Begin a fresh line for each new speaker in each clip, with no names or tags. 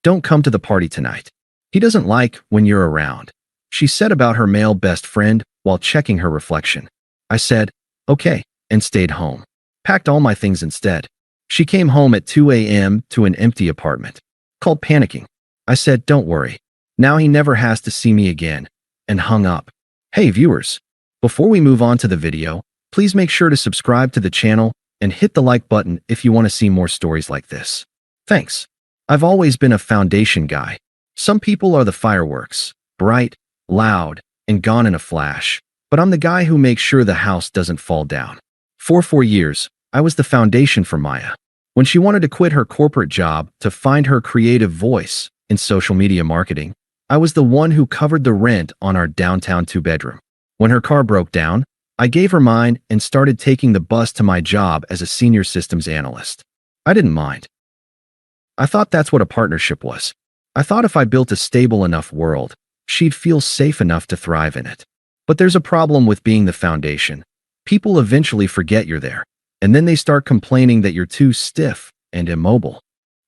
Don't come to the party tonight. He doesn't like when you're around," she said about her male best friend while checking her reflection. I said, "Okay," and stayed home. Packed all my things instead. She came home at 2 a.m. to an empty apartment. Called panicking. I said, "Don't worry. Now he never has to see me again," and hung up. Hey viewers, before we move on to the video, please make sure to subscribe to the channel and hit the like button if you want to see more stories like this. Thanks. I've always been a foundation guy. Some people are the fireworks, bright, loud, and gone in a flash, but I'm the guy who makes sure the house doesn't fall down. For 4 years, I was the foundation for Maya. When she wanted to quit her corporate job to find her creative voice in social media marketing, I was the one who covered the rent on our downtown 2-bedroom. When her car broke down, I gave her mine and started taking the bus to my job as a senior systems analyst. I didn't mind. I thought that's what a partnership was. I thought if I built a stable enough world, she'd feel safe enough to thrive in it. But there's a problem with being the foundation. People eventually forget you're there, and then they start complaining that you're too stiff and immobile.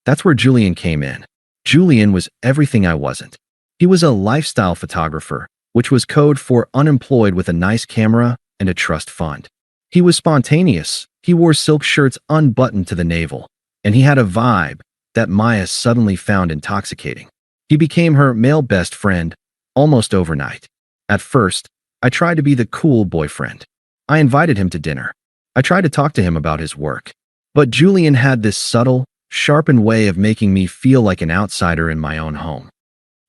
That's where Julian came in. Julian was everything I wasn't. He was a lifestyle photographer, which was code for unemployed with a nice camera and a trust fund. He was spontaneous. He wore silk shirts unbuttoned to the navel, and he had a vibe that Maya suddenly found intoxicating. He became her male best friend almost overnight. At first, I tried to be the cool boyfriend. I invited him to dinner. I tried to talk to him about his work. But Julian had this subtle, sharpened way of making me feel like an outsider in my own home.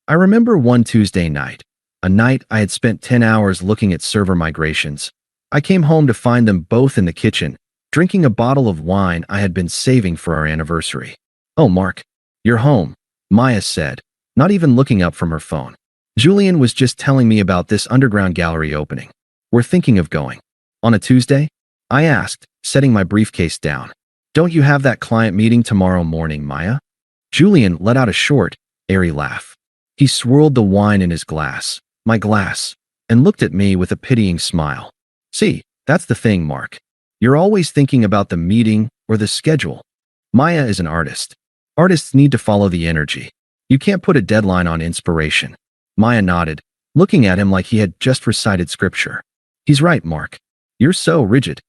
I remember one Tuesday night, a night I had spent 10 hours looking at server migrations. I came home to find them both in the kitchen, drinking a bottle of wine I had been saving for our anniversary. "Oh, Mark, you're home," Maya said, not even looking up from her phone. "Julian was just telling me about this underground gallery opening. We're thinking of going." "On a Tuesday?" I asked, setting my briefcase down. "Don't you have that client meeting tomorrow morning, Maya?" Julian let out a short, airy laugh. He swirled the wine in his glass, my glass, and looked at me with a pitying smile. "See, that's the thing, Mark. You're always thinking about the meeting or the schedule. Maya is an artist. Artists need to follow the energy. You can't put a deadline on inspiration." Maya nodded, looking at him like he had just recited scripture. "He's right, Mark. You're so rigid.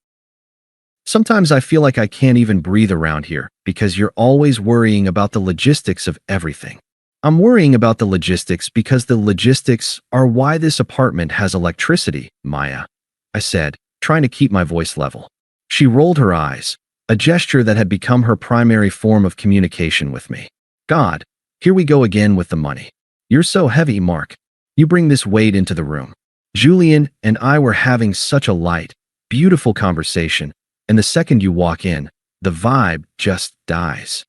Sometimes I feel like I can't even breathe around here because you're always worrying about the logistics of everything." "I'm worrying about the logistics because the logistics are why this apartment has electricity, Maya," I said, trying to keep my voice level. She rolled her eyes, a gesture that had become her primary form of communication with me. "God, here we go again with the money. You're so heavy, Mark. You bring this weight into the room." Julian and I were having such a light, beautiful conversation, and the second you walk in, the vibe just dies.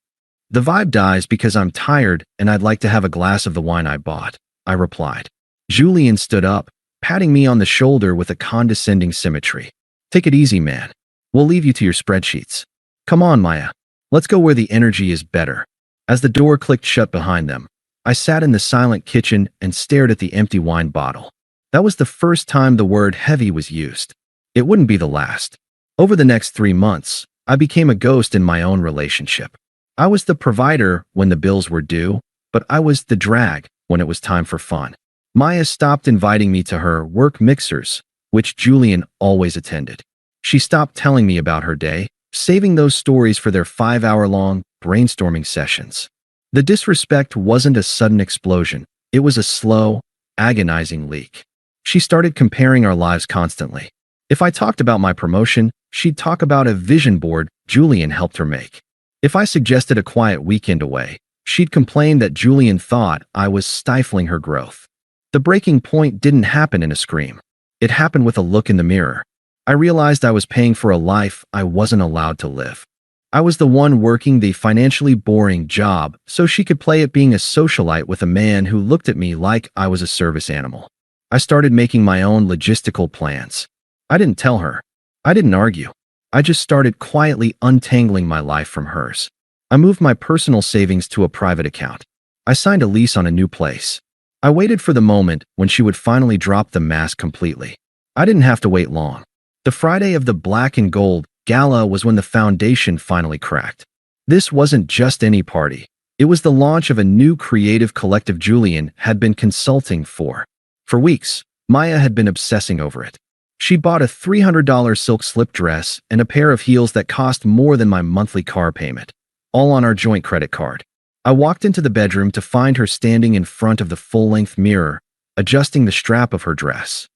"The vibe dies because I'm tired and I'd like to have a glass of the wine I bought," I replied. Julian stood up, patting me on the shoulder with a condescending symmetry. "Take it easy, man. We'll leave you to your spreadsheets. Come on, Maya. Let's go where the energy is better." As the door clicked shut behind them, I sat in the silent kitchen and stared at the empty wine bottle. That was the first time the word heavy was used. It wouldn't be the last. Over the next 3 months, I became a ghost in my own relationship. I was the provider when the bills were due, but I was the drag when it was time for fun. Maya stopped inviting me to her work mixers, which Julian always attended. She stopped telling me about her day, saving those stories for their 5-hour-long brainstorming sessions. The disrespect wasn't a sudden explosion. It was a slow, agonizing leak. She started comparing our lives constantly. If I talked about my promotion, she'd talk about a vision board Julian helped her make. If I suggested a quiet weekend away, she'd complain that Julian thought I was stifling her growth. The breaking point didn't happen in a scream. It happened with a look in the mirror. I realized I was paying for a life I wasn't allowed to live. I was the one working the financially boring job so she could play at being a socialite with a man who looked at me like I was a service animal. I started making my own logistical plans. I didn't tell her. I didn't argue. I just started quietly untangling my life from hers. I moved my personal savings to a private account. I signed a lease on a new place. I waited for the moment when she would finally drop the mask completely. I didn't have to wait long. The Friday of the Black and Gold Gala was when the foundation finally cracked. This wasn't just any party. It It was the launch of a new creative collective Julian had been consulting for. For weeks, Maya had been obsessing over it. She bought a $300 silk slip dress and a pair of heels that cost more than my monthly car payment, all on our joint credit card. I walked into the bedroom to find her standing in front of the full-length mirror, adjusting the strap of her dress.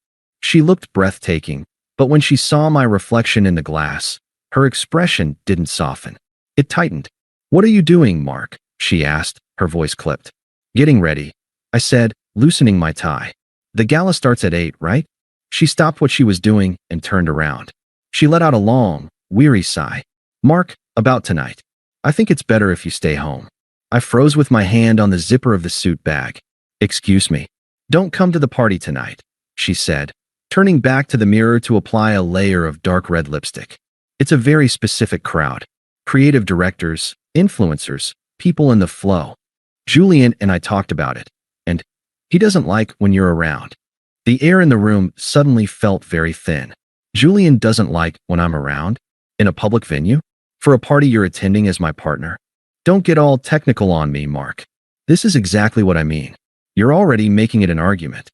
She looked breathtaking, but when she saw my reflection in the glass, her expression didn't soften. It tightened. "What are you doing, Mark?" she asked, her voice clipped. "Getting ready," I said, loosening my tie. "The gala starts at 8, right?" She stopped what she was doing and turned around. She let out a long, weary sigh. "Mark, about tonight. I think it's better if you stay home." I froze with my hand on the zipper of the suit bag. "Excuse me. Don't come to the party tonight," she said, turning back to the mirror to apply a layer of dark red lipstick. "It's a very specific crowd. Creative directors, influencers, people in the flow. Julian and I talked about it, and he doesn't like when you're around." The air in the room suddenly felt very thin. "Julian doesn't like when I'm around? In a public venue? For a party you're attending as my partner? Don't get all technical on me, Mark. This is exactly what I mean. You're already making it an argument.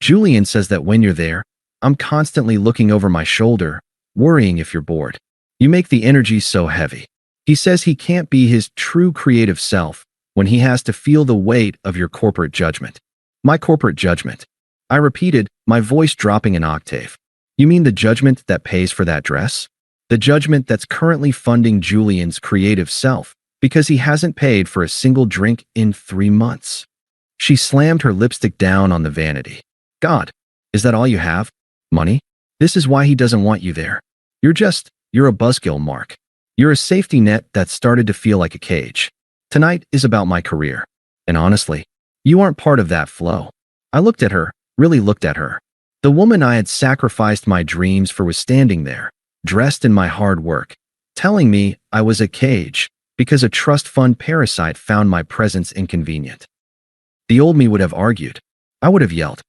Julian says that when you're there, I'm constantly looking over my shoulder, worrying if you're bored. You make the energy so heavy. He says he can't be his true creative self when he has to feel the weight of your corporate judgment." "My corporate judgment?" I repeated, my voice dropping an octave. "You mean the judgment that pays for that dress? The judgment that's currently funding Julian's creative self because he hasn't paid for a single drink in 3 months?" She slammed her lipstick down on the vanity. "God, is that all you have? Money? This is why he doesn't want you there. You're a buzzkill, Mark. You're a safety net that started to feel like a cage. Tonight is about my career. And honestly, you aren't part of that flow." I looked at her, really looked at her. The woman I had sacrificed my dreams for was standing there, dressed in my hard work, telling me I was a cage because a trust fund parasite found my presence inconvenient. The old me would have argued. I would have yelled.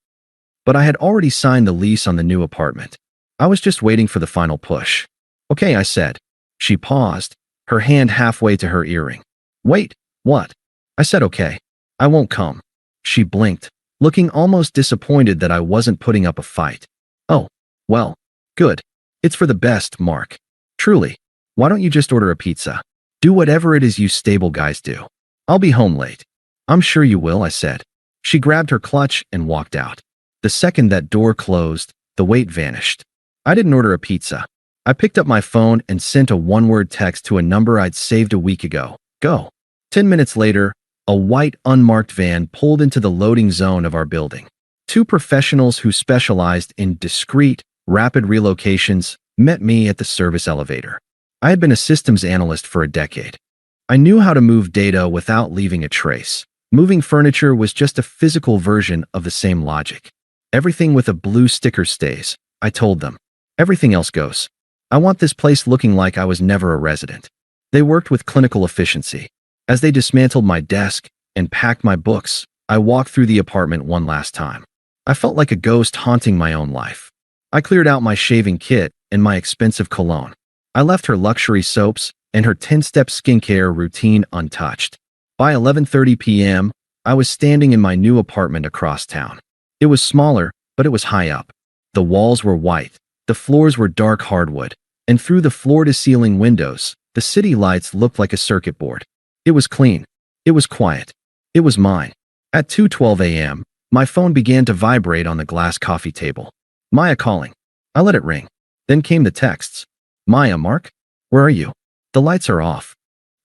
But I had already signed the lease on the new apartment. I was just waiting for the final push. "Okay," I said. She paused, her hand halfway to her earring. "Wait, what?" I said, "Okay, I won't come." She blinked, looking almost disappointed that I wasn't putting up a fight. "Oh, well, good. It's for the best, Mark. Truly. Why don't you just order a pizza? Do whatever it is you stable guys do. I'll be home late." "I'm sure you will," I said. She grabbed her clutch and walked out. The second that door closed, the weight vanished. I didn't order a pizza. I picked up my phone and sent a one-word text to a number I'd saved a week ago. "Go." 10 minutes later, a white, unmarked van pulled into the loading zone of our building. 2 professionals who specialized in discreet, rapid relocations met me at the service elevator. I had been a systems analyst for a decade. I knew how to move data without leaving a trace. Moving furniture was just a physical version of the same logic. "Everything with a blue sticker stays," I told them. "Everything else goes. I want this place looking like I was never a resident." They worked with clinical efficiency. As they dismantled my desk and packed my books, I walked through the apartment one last time. I felt like a ghost haunting my own life. I cleared out my shaving kit and my expensive cologne. I left her luxury soaps and her 10-step skincare routine untouched. By 11:30 p.m., I was standing in my new apartment across town. It was smaller, but it was high up. The walls were white, the floors were dark hardwood, and through the floor-to-ceiling windows, the city lights looked like a circuit board. It was clean. It was quiet. It was mine. At 2:12 a.m., my phone began to vibrate on the glass coffee table. Maya calling. I let it ring. Then came the texts. Maya, Mark? Where are you? The lights are off.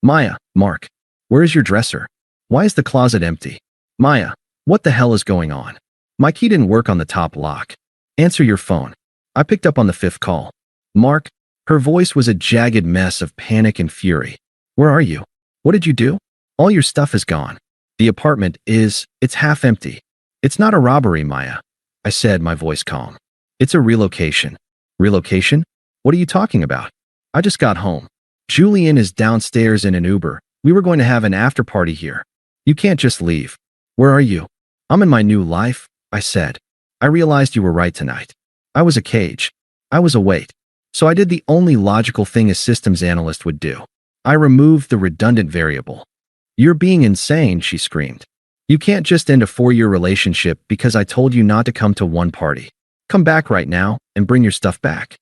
Maya, Mark. Where is your dresser? Why is the closet empty? Maya, what the hell is going on? My key didn't work on the top lock. Answer your phone. I picked up on the 5th call. Mark. Her voice was a jagged mess of panic and fury. Where are you? What did you do? All your stuff is gone. The apartment it's half empty. It's not a robbery, Maya. I said, my voice calm. It's a relocation. Relocation? What are you talking about? I just got home. Julian is downstairs in an Uber. We were going to have an after party here. You can't just leave. Where are you? I'm in my new life, I said. I realized you were right tonight. I was a cage. I was a weight. So I did the only logical thing a systems analyst would do. I removed the redundant variable. You're being insane, she screamed. You can't just end a 4-year relationship because I told you not to come to one party. Come back right now and bring your stuff back.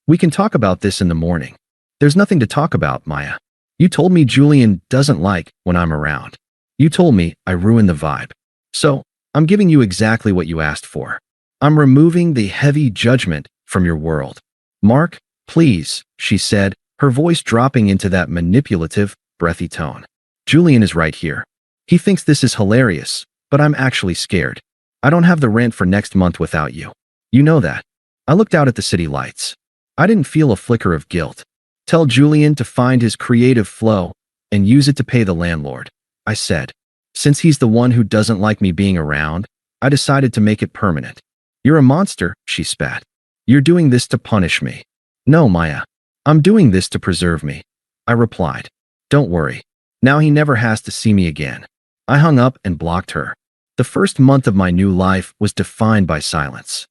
We can talk about this in the morning. There's nothing to talk about, Maya. You told me Julian doesn't like when I'm around. You told me I ruined the vibe. So, I'm giving you exactly what you asked for. I'm removing the heavy judgment from your world. Mark, please, she said, her voice dropping into that manipulative, breathy tone. Julian is right here. He thinks this is hilarious, but I'm actually scared. I don't have the rent for next month without you. You know that. I looked out at the city lights. I didn't feel a flicker of guilt. Tell Julian to find his creative flow and use it to pay the landlord, I said. Since he's the one who doesn't like me being around, I decided to make it permanent. You're a monster, she spat. You're doing this to punish me. No, Maya. I'm doing this to preserve me, I replied. Don't worry. Now he never has to see me again. I hung up and blocked her. The first month of my new life was defined by silence.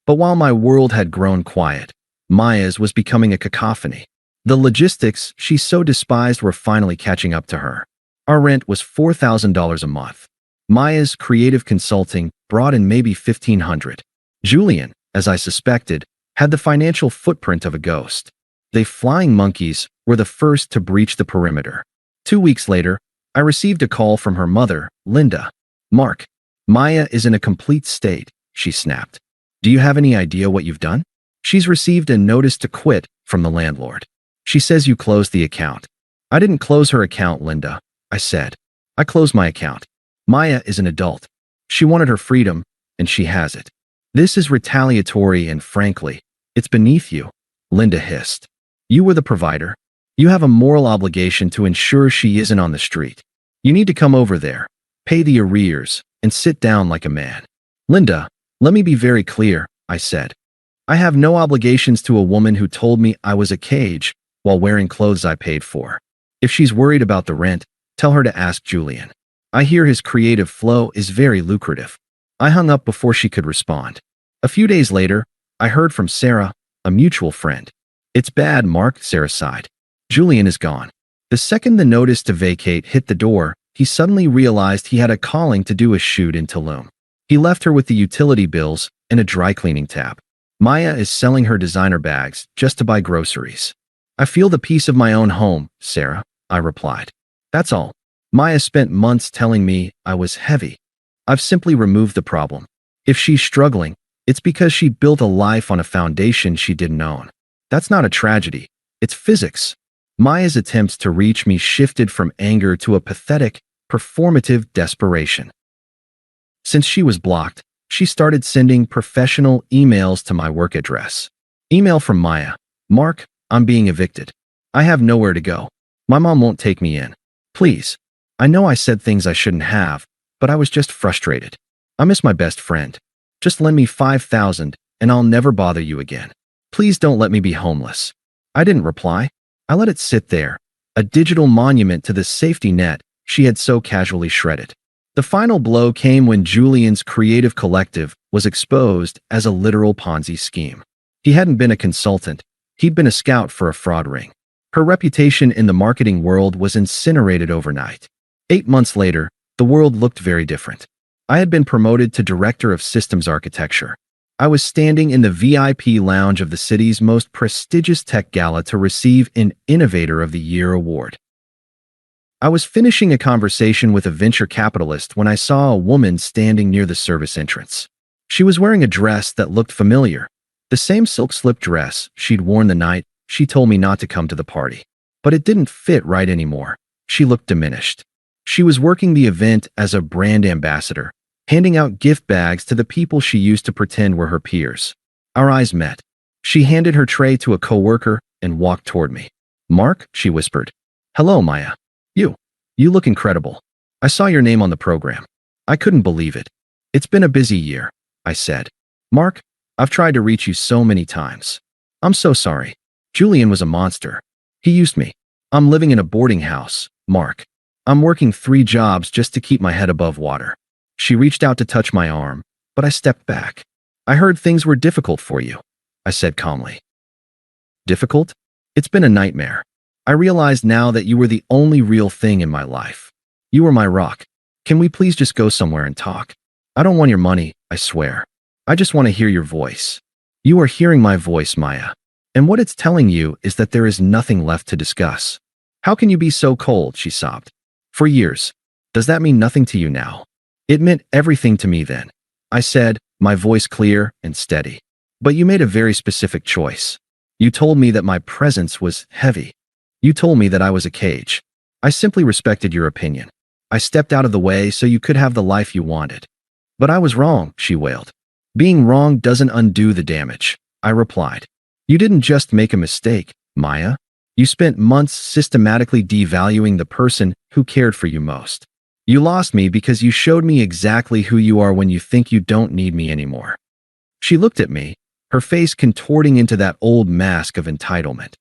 But while my world had grown quiet, Maya's was becoming a cacophony. The logistics she so despised were finally catching up to her. Our rent was $4,000 a month. Maya's creative consulting brought in maybe $1,500. Julian, as I suspected, had the financial footprint of a ghost. They flying monkeys were the first to breach the perimeter. 2 weeks later, I received a call from her mother, Linda. Mark, Maya is in a complete state, she snapped. Do you have any idea what you've done? She's received a notice to quit from the landlord. She says you closed the account. I didn't close her account, Linda, I said. I closed my account. Maya is an adult. She wanted her freedom, and she has it. This is retaliatory and frankly, it's beneath you, Linda hissed. You were the provider. You have a moral obligation to ensure she isn't on the street. You need to come over there, pay the arrears, and sit down like a man. Linda, let me be very clear, I said. I have no obligations to a woman who told me I was a cage while wearing clothes I paid for. If she's worried about the rent, tell her to ask Julian. I hear his creative flow is very lucrative. I hung up before she could respond. A few days later, I heard from Sarah, a mutual friend. It's bad, Mark, Sarah sighed. Julian is gone. The second the notice to vacate hit the door, he suddenly realized he had a calling to do a shoot in Tulum. He left her with the utility bills and a dry cleaning tab. Maya is selling her designer bags just to buy groceries. I feel the peace of my own home, Sarah, I replied. That's all. Maya spent months telling me I was heavy. I've simply removed the problem. If she's struggling, it's because she built a life on a foundation she didn't own. That's not a tragedy. It's physics. Maya's attempts to reach me shifted from anger to a pathetic, performative desperation. Since she was blocked, she started sending professional emails to my work address. Email from Maya. Mark, I'm being evicted. I have nowhere to go. My mom won't take me in. Please. I know I said things I shouldn't have, but I was just frustrated. I miss my best friend. Just lend me $5,000 and I'll never bother you again. Please don't let me be homeless. I didn't reply. I let it sit there, a digital monument to the safety net she had so casually shredded. The final blow came when Julian's creative collective was exposed as a literal Ponzi scheme. He hadn't been a consultant. He'd been a scout for a fraud ring. Her reputation in the marketing world was incinerated overnight. 8 months later, the world looked very different. I had been promoted to Director of Systems Architecture. I was standing in the VIP lounge of the city's most prestigious tech gala to receive an Innovator of the Year award. I was finishing a conversation with a venture capitalist when I saw a woman standing near the service entrance. She was wearing a dress that looked familiar, the same silk slip dress she'd worn the night she told me not to come to the party. But it didn't fit right anymore. She looked diminished. She was working the event as a brand ambassador, handing out gift bags to the people she used to pretend were her peers. Our eyes met. She handed her tray to a coworker and walked toward me. Mark, she whispered. Hello, Maya. You look incredible. I saw your name on the program. I couldn't believe it. It's been a busy year, I said. Mark, I've tried to reach you so many times. I'm so sorry. Julian was a monster. He used me. I'm living in a boarding house, Mark. I'm working 3 jobs just to keep my head above water. She reached out to touch my arm, but I stepped back. I heard things were difficult for you, I said calmly. Difficult? It's been a nightmare. I realized now that you were the only real thing in my life. You were my rock. Can we please just go somewhere and talk? I don't want your money, I swear. I just want to hear your voice. You are hearing my voice, Maya. And what it's telling you is that there is nothing left to discuss. How can you be so cold? She sobbed. For years. Does that mean nothing to you now? It meant everything to me then. I said, my voice clear and steady. But you made a very specific choice. You told me that my presence was heavy. You told me that I was a cage. I simply respected your opinion. I stepped out of the way so you could have the life you wanted. But I was wrong, she wailed. Being wrong doesn't undo the damage, I replied. You didn't just make a mistake, Maya. You spent months systematically devaluing the person who cared for you most. You lost me because you showed me exactly who you are when you think you don't need me anymore. She looked at me, her face contorting into that old mask of entitlement.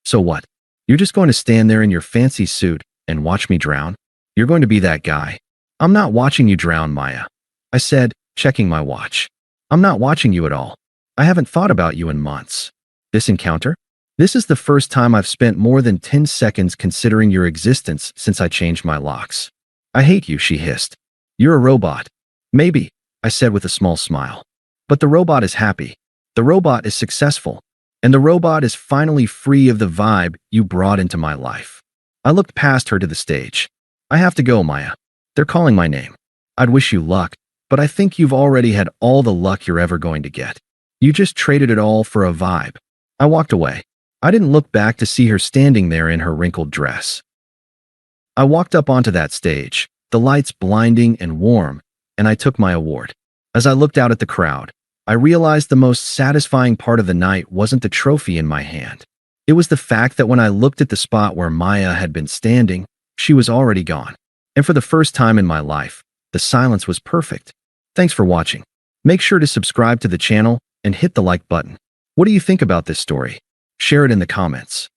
So what? You're just going to stand there in your fancy suit and watch me drown? You're going to be that guy. I'm not watching you drown, Maya. I said, checking my watch. I'm not watching you at all. I haven't thought about you in months. This encounter? This is the first time I've spent more than 10 seconds considering your existence since I changed my locks. I hate you, she hissed. You're a robot. Maybe, I said with a small smile. But the robot is happy. The robot is successful. And the robot is finally free of the vibe you brought into my life. I looked past her to the stage. I have to go, Maya. They're calling my name. I'd wish you luck, but I think you've already had all the luck you're ever going to get. You just traded it all for a vibe. I walked away. I didn't look back to see her standing there in her wrinkled dress. I walked up onto that stage, the lights blinding and warm, and I took my award. As I looked out at the crowd, I realized the most satisfying part of the night wasn't the trophy in my hand. It was the fact that when I looked at the spot where Maya had been standing, she was already gone. And for the first time in my life, the silence was perfect. Thanks for watching. Make sure to subscribe to the channel and hit the like button. What do you think about this story? Share it in the comments.